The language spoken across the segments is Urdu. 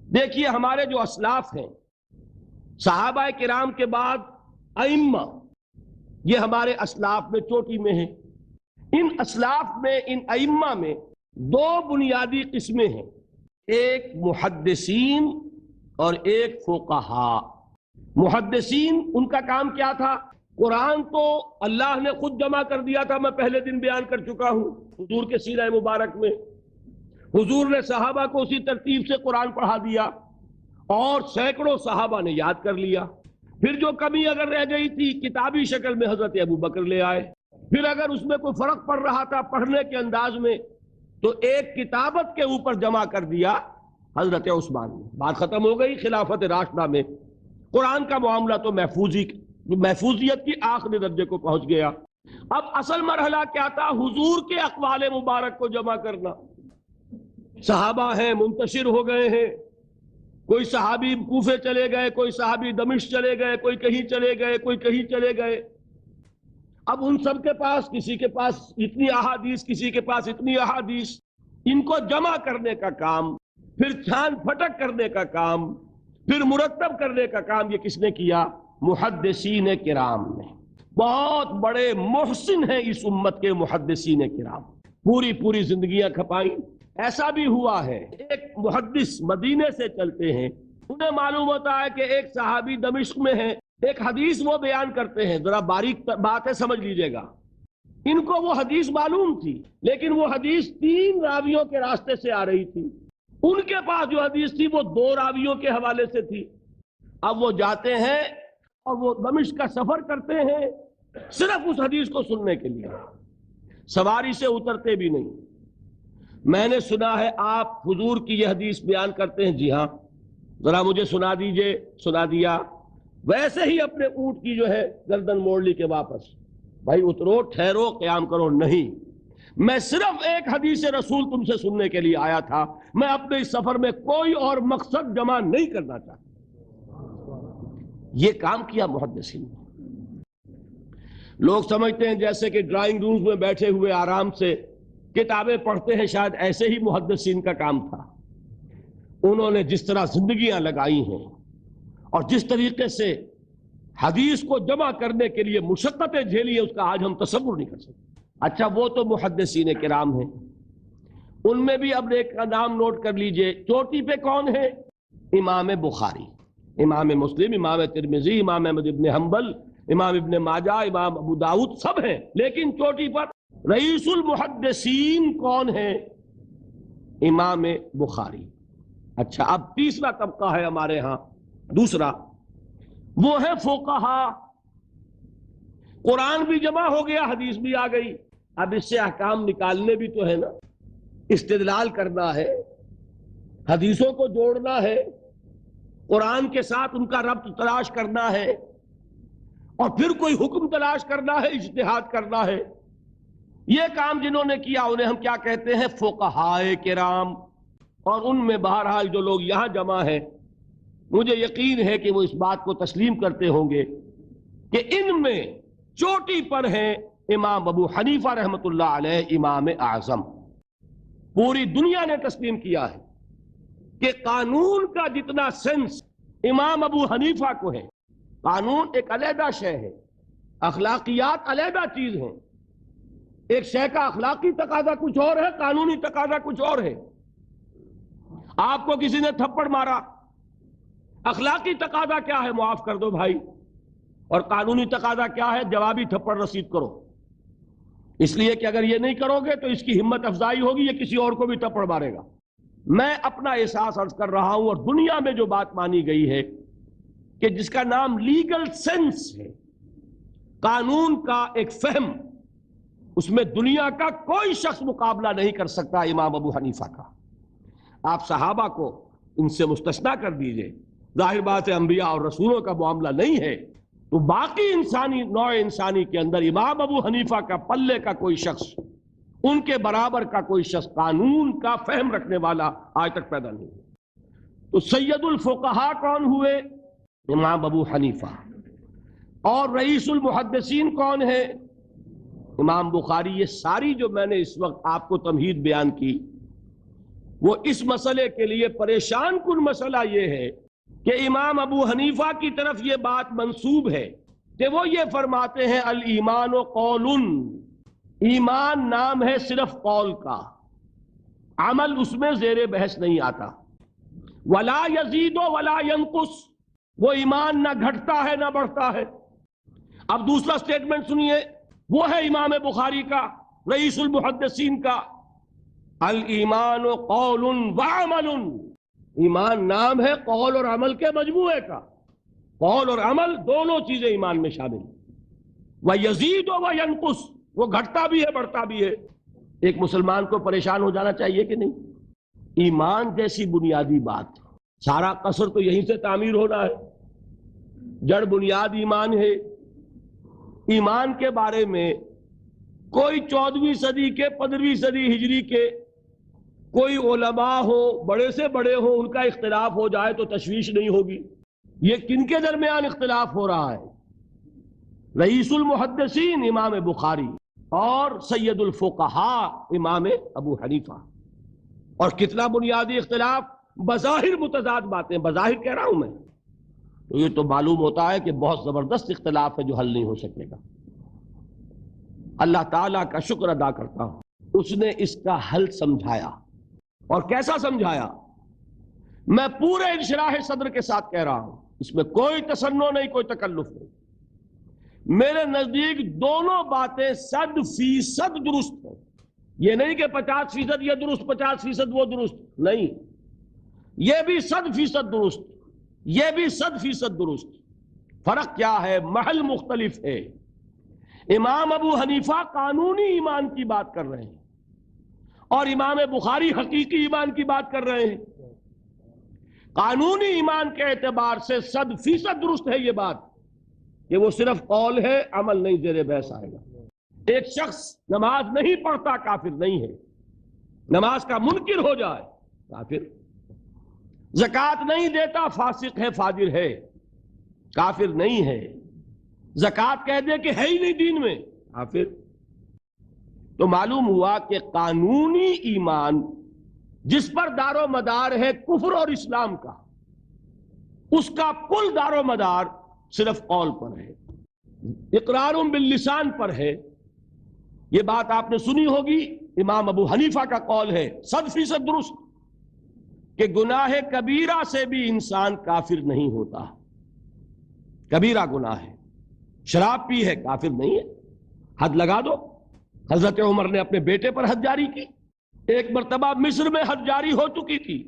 دیکھیے ہمارے جو اسلاف ہیں، صحابہ کرام کے بعد ائمہ، یہ ہمارے اسلاف میں چوٹی میں ہیں۔ ان اسلاف میں، ان ائمہ میں دو بنیادی قسمیں ہیں، ایک محدثین اور ایک فقہا۔ محدثین، ان کا کام کیا تھا؟ قرآن تو اللہ نے خود جمع کر دیا تھا، میں پہلے دن بیان کر چکا ہوں حضور کے سیرہ مبارک میں۔ حضور نے صحابہ کو اسی ترتیب سے قرآن پڑھا دیا اور سینکڑوں صحابہ نے یاد کر لیا۔ پھر جو کمی اگر رہ گئی تھی کتابی شکل میں حضرت ابو بکر لے آئے۔ پھر اگر اس میں کوئی فرق پڑ رہا تھا پڑھنے کے انداز میں تو ایک کتابت کے اوپر جمع کر دیا حضرت عثمان نے۔ بات ختم ہو گئی۔ خلافت راشدہ میں قرآن کا معاملہ تو محفوظیت کی آخری درجے کو پہنچ گیا۔ اب اصل مرحلہ کیا تھا؟ حضور کے اقوال مبارک کو جمع کرنا۔ صحابہ ہیں، منتشر ہو گئے ہیں، کوئی صحابی کوفے چلے گئے، کوئی صحابی دمشق چلے گئے، کوئی کہیں چلے گئے، کوئی کہیں چلے گئے۔ اب ان سب کے پاس، کسی کے پاس اتنی احادیث، کسی کے پاس اتنی احادیث، ان کو جمع کرنے کا کام، پھر چھان پھٹک کرنے کا کام، پھر مرتب کرنے کا کام، یہ کس نے کیا؟ محدثین کرام نے۔ بہت بڑے محسن ہیں اس امت کے محدثین کرام، پوری زندگیاں کھپائیں۔ ایسا بھی ہوا ہے ایک محدث مدینے سے چلتے ہیں، انہیں معلوم ہوتا ہے کہ ایک صحابی دمشق میں ہے، ایک حدیث وہ بیان کرتے ہیں، ذرا باریک بات ہے سمجھ لیجئے گا۔ ان کو وہ حدیث معلوم تھی، لیکن وہ حدیث 3 راویوں کے راستے سے آ رہی تھی۔ ان کے پاس جو حدیث تھی وہ 2 راویوں کے حوالے سے تھی۔ اب وہ جاتے ہیں اور وہ دمشق کا سفر کرتے ہیں صرف اس حدیث کو سننے کے لیے، سواری سے اترتے بھی نہیں۔ میں نے سنا ہے آپ حضور کی یہ حدیث بیان کرتے ہیں، جی ہاں، ذرا مجھے سنا دیجئے۔ سنا دیا، ویسے ہی اپنے اونٹ کی جو ہے گردن موڑ لی کہ واپس، بھائی اترو، ٹھہرو، قیام کرو۔ نہیں، میں صرف ایک حدیث رسول تم سے سننے کے لیے آیا تھا، میں اپنے اس سفر میں کوئی اور مقصد جمع نہیں کرنا چاہتا۔ یہ کام کیا محدثین نے۔ لوگ سمجھتے ہیں جیسے کہ ڈرائنگ رومز میں بیٹھے ہوئے آرام سے کتابیں پڑھتے ہیں، شاید ایسے ہی محدثین کا کام تھا۔ انہوں نے جس طرح زندگیاں لگائی ہیں اور جس طریقے سے حدیث کو جمع کرنے کے لیے مشقتیں جھیلی ہیں، اس کا آج ہم تصور نہیں کر سکتے۔ اچھا، وہ تو محدثین کرام ہیں، ان میں بھی اب ایک کا نام نوٹ کر لیجئے، چوٹی پہ کون ہے؟ امام بخاری، امام مسلم، امام ترمذی، امام احمد ابن حنبل، امام ابن ماجہ، امام ابو داؤد، سب ہیں، لیکن چوٹی پر رئیس المحدثین کون ہے؟ امام بخاری۔ اچھا، اب تیسرا طبقہ ہے ہمارے ہاں، دوسرا، وہ ہے فقہا۔ قرآن بھی جمع ہو گیا، حدیث بھی آ گئی، اب اس سے احکام نکالنے بھی تو ہے نا، استدلال کرنا ہے، حدیثوں کو جوڑنا ہے، قرآن کے ساتھ ان کا ربط تلاش کرنا ہے، اور پھر کوئی حکم تلاش کرنا ہے، اجتہاد کرنا ہے۔ یہ کام جنہوں نے کیا انہیں ہم کیا کہتے ہیں؟ فقہائے کرام۔ اور ان میں بہرحال جو لوگ یہاں جمع ہیں، مجھے یقین ہے کہ وہ اس بات کو تسلیم کرتے ہوں گے کہ ان میں چوٹی پر ہیں امام ابو حنیفہ رحمۃ اللہ علیہ، امام اعظم۔ پوری دنیا نے تسلیم کیا ہے کہ قانون کا جتنا سینس امام ابو حنیفہ کو ہے، قانون ایک علیحدہ شے ہے، اخلاقیات علیحدہ چیز ہیں۔ ایک شے کا اخلاقی تقاضا کچھ اور ہے، قانونی تقاضا کچھ اور ہے۔ آپ کو کسی نے تھپڑ مارا، اخلاقی تقاضا کیا ہے؟ معاف کر دو بھائی، اور قانونی تقاضا کیا ہے؟ جوابی تھپڑ رسید کرو، اس لیے کہ اگر یہ نہیں کرو گے تو اس کی ہمت افزائی ہوگی، یہ کسی اور کو بھی تھپڑ مارے گا۔ میں اپنا احساس عرض کر رہا ہوں، اور دنیا میں جو بات مانی گئی ہے کہ جس کا نام لیگل سینس ہے، قانون کا ایک فہم، اس میں دنیا کا کوئی شخص مقابلہ نہیں کر سکتا امام ابو حنیفہ کا۔ آپ صحابہ کو ان سے مستثنیٰ کر دیجئے، ظاہر بات ہے انبیاء اور رسولوں کا معاملہ نہیں ہے، تو باقی انسانی نوع انسانی کے اندر امام ابو حنیفہ کا پلے کا کوئی شخص، ان کے برابر کا کوئی شخص قانون کا فہم رکھنے والا آج تک پیدا نہیں ہوا۔ تو سید الفقہاء کون ہوئے؟ امام ابو حنیفہ۔ اور رئیس المحدثین کون ہے؟ امام بخاری۔ یہ ساری جو میں نے اس وقت آپ کو تمہید بیان کی، وہ اس مسئلے کے لیے پریشان کن مسئلہ یہ ہے کہ امام ابو حنیفہ کی طرف یہ بات منسوب ہے کہ وہ یہ فرماتے ہیں الایمان قول، ایمان نام ہے صرف قول کا، عمل اس میں زیر بحث نہیں آتا، ولا یزید ولا ینقص، وہ ایمان نہ گھٹتا ہے نہ بڑھتا ہے۔ اب دوسرا سٹیٹمنٹ سنیے، وہ ہے امام بخاری کا، رئیس المحدثین کا، الایمان قول وعمل، ایمان نام ہے قول اور عمل کے مجموعے کا، قول اور عمل دونوں چیزیں ایمان میں شامل، وَيَزِيدُ وَيَنْقُصُ، وہ گھٹتا بھی ہے بڑھتا بھی ہے۔ ایک مسلمان کو پریشان ہو جانا چاہیے کہ نہیں؟ ایمان جیسی بنیادی بات، سارا قصر تو یہیں سے تعمیر ہونا ہے، جڑ بنیاد ایمان ہے۔ ایمان کے بارے میں کوئی 14ویں صدی کے 15ویں صدی ہجری کے کوئی علماء ہو، بڑے سے بڑے ہوں، ان کا اختلاف ہو جائے تو تشویش نہیں ہوگی۔ یہ کن کے درمیان اختلاف ہو رہا ہے؟ رئیس المحدثین امام بخاری اور سید الفقہاء امام ابو حنیفہ، اور کتنا بنیادی اختلاف، بظاہر متضاد باتیں، بظاہر کہہ رہا ہوں میں، تو یہ تو معلوم ہوتا ہے کہ بہت زبردست اختلاف ہے جو حل نہیں ہو سکے گا۔ اللہ تعالیٰ کا شکر ادا کرتا ہوں، اس نے اس کا حل سمجھایا، اور کیسا سمجھایا؟ میں پورے انشراح صدر کے ساتھ کہہ رہا ہوں، اس میں کوئی تصنع نہیں، کوئی تکلف نہیں۔ میرے نزدیک دونوں باتیں 100% درست ہیں، یہ نہیں کہ 50% یہ درست 50% وہ درست، نہیں، یہ بھی 100% درست، یہ بھی 100% درست۔ فرق کیا ہے؟ محل مختلف ہے۔ امام ابو حنیفہ قانونی ایمان کی بات کر رہے ہیں، اور امام بخاری حقیقی ایمان کی بات کر رہے ہیں۔ قانونی ایمان کے اعتبار سے 100% درست ہے یہ بات کہ وہ صرف قول ہے، عمل نہیں زیر بحث آئے گا۔ ایک شخص نماز نہیں پڑھتا کافر نہیں ہے، نماز کا منکر ہو جائے کافر، زکوٰۃ نہیں دیتا فاسق ہے فاجر ہے، کافر نہیں ہے، زکوٰۃ کہہ دے کہ ہے ہی نہیں دین میں، کافر۔ تو معلوم ہوا کہ قانونی ایمان جس پر دار و مدار ہے کفر اور اسلام کا، اس کا کل دار و مدار صرف قول پر ہے، اقرار باللسان پر ہے۔ یہ بات آپ نے سنی ہوگی، امام ابو حنیفہ کا قول ہے 100% درست کہ گناہ کبیرہ سے بھی انسان کافر نہیں ہوتا۔ کبیرہ گناہ ہے، شراب پی ہے، کافر نہیں ہے، حد لگا دو۔ حضرت عمر نے اپنے بیٹے پر حد جاری کی، ایک مرتبہ مصر میں حد جاری ہو چکی تھی،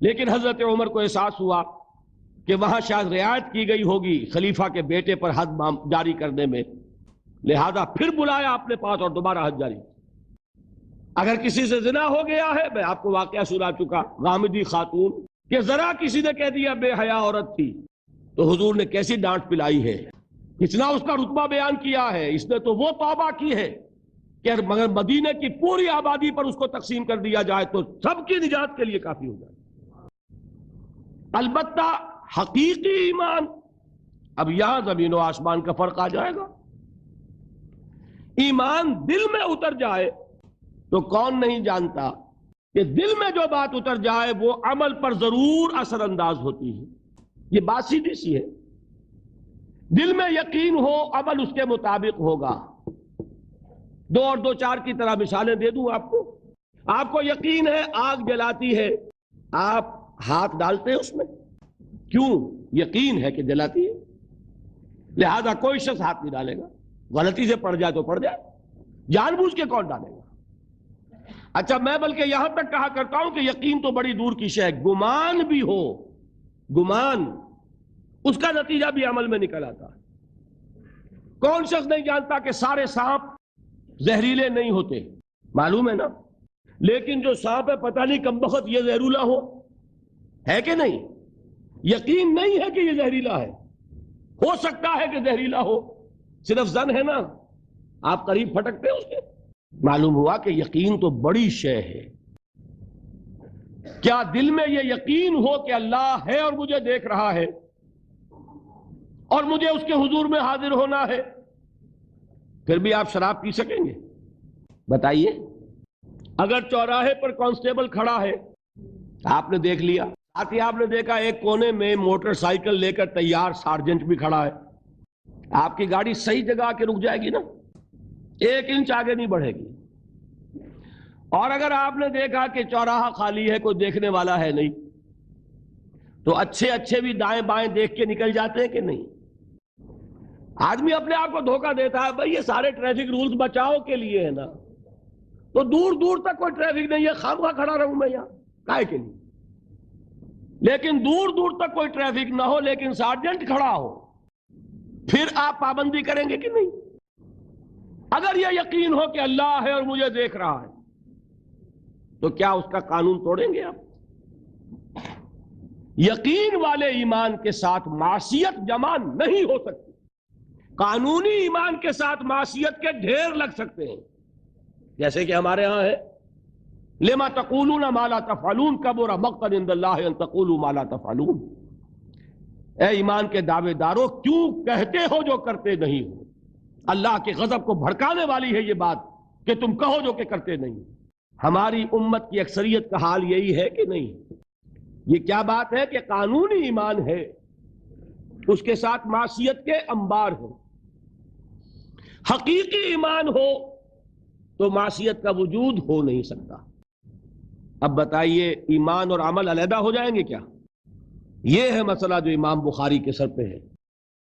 لیکن حضرت عمر کو احساس ہوا کہ وہاں شاید رعایت کی گئی ہوگی خلیفہ کے بیٹے پر حد جاری کرنے میں، لہذا پھر بلایا اپنے پاس اور دوبارہ حد جاری۔ اگر کسی سے زنا ہو گیا ہے، میں آپ کو واقعہ سنا چکا، غامدی خاتون کہ ذرا کسی نے کہہ دیا بے حیا عورت تھی، تو حضور نے کیسی ڈانٹ پلائی ہے، کتنا اس کا رتبہ بیان کیا ہے۔ اس نے تو وہ توبہ کی ہے کہ مگر مدینے کی پوری آبادی پر اس کو تقسیم کر دیا جائے تو سب کی نجات کے لیے کافی ہو جائے۔ البتہ حقیقی ایمان، اب یہاں زمین و آسمان کا فرق آ جائے گا۔ ایمان دل میں اتر جائے تو کون نہیں جانتا کہ دل میں جو بات اتر جائے وہ عمل پر ضرور اثر انداز ہوتی ہے۔ یہ بات سیدھی سی ہے، دل میں یقین ہو عمل اس کے مطابق ہوگا۔ 2 اور 2 4 کی طرح مثالیں دے دوں آپ کو۔ آپ کو یقین ہے آگ جلاتی ہے، آپ ہاتھ ڈالتے ہیں اس میں، کیوں؟ یقین ہے کہ جلاتی ہے، لہذا کوئی شخص ہاتھ نہیں ڈالے گا، غلطی سے پڑ جائے تو پڑ جائے، جان بوجھ کے کون ڈالے گا؟ اچھا، میں بلکہ یہاں تک کہا کرتا ہوں کہ یقین تو بڑی دور کی شے ہے، گمان بھی ہو، گمان، اس کا نتیجہ بھی عمل میں نکل آتا ہے۔ کون شخص نہیں جانتا کہ سارے سانپ زہریلے نہیں ہوتے؟ معلوم ہے نا، لیکن جو سانپ ہے پتہ نہیں کم بخت یہ زہریلا ہے کہ نہیں؟ یقین نہیں ہے کہ یہ زہریلا ہے، ہو سکتا ہے کہ زہریلا ہو، صرف ظن ہے نا، آپ قریب پھٹکتے ہیں اس کے۔ معلوم ہوا کہ یقین تو بڑی شے ہے۔ کیا دل میں یہ یقین ہو کہ اللہ ہے اور مجھے دیکھ رہا ہے اور مجھے اس کے حضور میں حاضر ہونا ہے، پھر بھی آپ شراب پی سکیں گے؟ بتائیے۔ اگر چوراہے پر کانسٹیبل کھڑا ہے، آپ نے دیکھ لیا. ساتھ ہی آپ نے دیکھا ایک کونے میں موٹر سائیکل لے کر تیار سارجنٹ بھی کھڑا ہے. آپ کی گاڑی صحیح جگہ آ کے رک جائے گی نا, 1 انچ آگے نہیں بڑھے گی. اور اگر آپ نے دیکھا کہ چوراہا خالی ہے, کوئی دیکھنے والا ہے نہیں, تو اچھے بھی دائیں بائیں دیکھ کے نکل جاتے ہیں کہ نہیں؟ آدمی اپنے آپ کو دھوکہ دیتا ہے, بھئی یہ سارے ٹریفک رولز بچاؤ کے لیے ہے نا, تو دور دور تک کوئی ٹریفک نہیں ہے, خامخواہ کھڑا رہوں میں یہاں کائے کے لیے. لیکن دور دور تک کوئی ٹریفک نہ ہو لیکن سارجنٹ کھڑا ہو, پھر آپ پابندی کریں گے کہ نہیں؟ اگر یہ یقین ہو کہ اللہ ہے اور مجھے دیکھ رہا ہے, تو کیا اس کا قانون توڑیں گے آپ؟ یقین والے ایمان کے ساتھ معصیت جمع نہیں ہو سکتی. قانونی ایمان کے ساتھ معصیت کے ڈھیر لگ سکتے ہیں, جیسے کہ ہمارے ہاں ہے لما تقولون ما لا تفعلون کبر مقتا عند اللہ ان تقولوا ما لا تفعلون. اے ایمان کے دعوے دارو, کیوں کہتے ہو جو کرتے نہیں ہو؟ اللہ کے غضب کو بھڑکانے والی ہے یہ بات کہ تم کہو جو کہ کرتے نہیں. ہماری امت کی اکثریت کا حال یہی ہے کہ نہیں؟ یہ کیا بات ہے کہ قانونی ایمان ہے, اس کے ساتھ معصیت کے انبار ہیں. حقیقی ایمان ہو تو معصیت کا وجود ہو نہیں سکتا. اب بتائیے ایمان اور عمل علیحدہ ہو جائیں گے کیا؟ یہ ہے مسئلہ جو امام بخاری کے سر پہ ہے.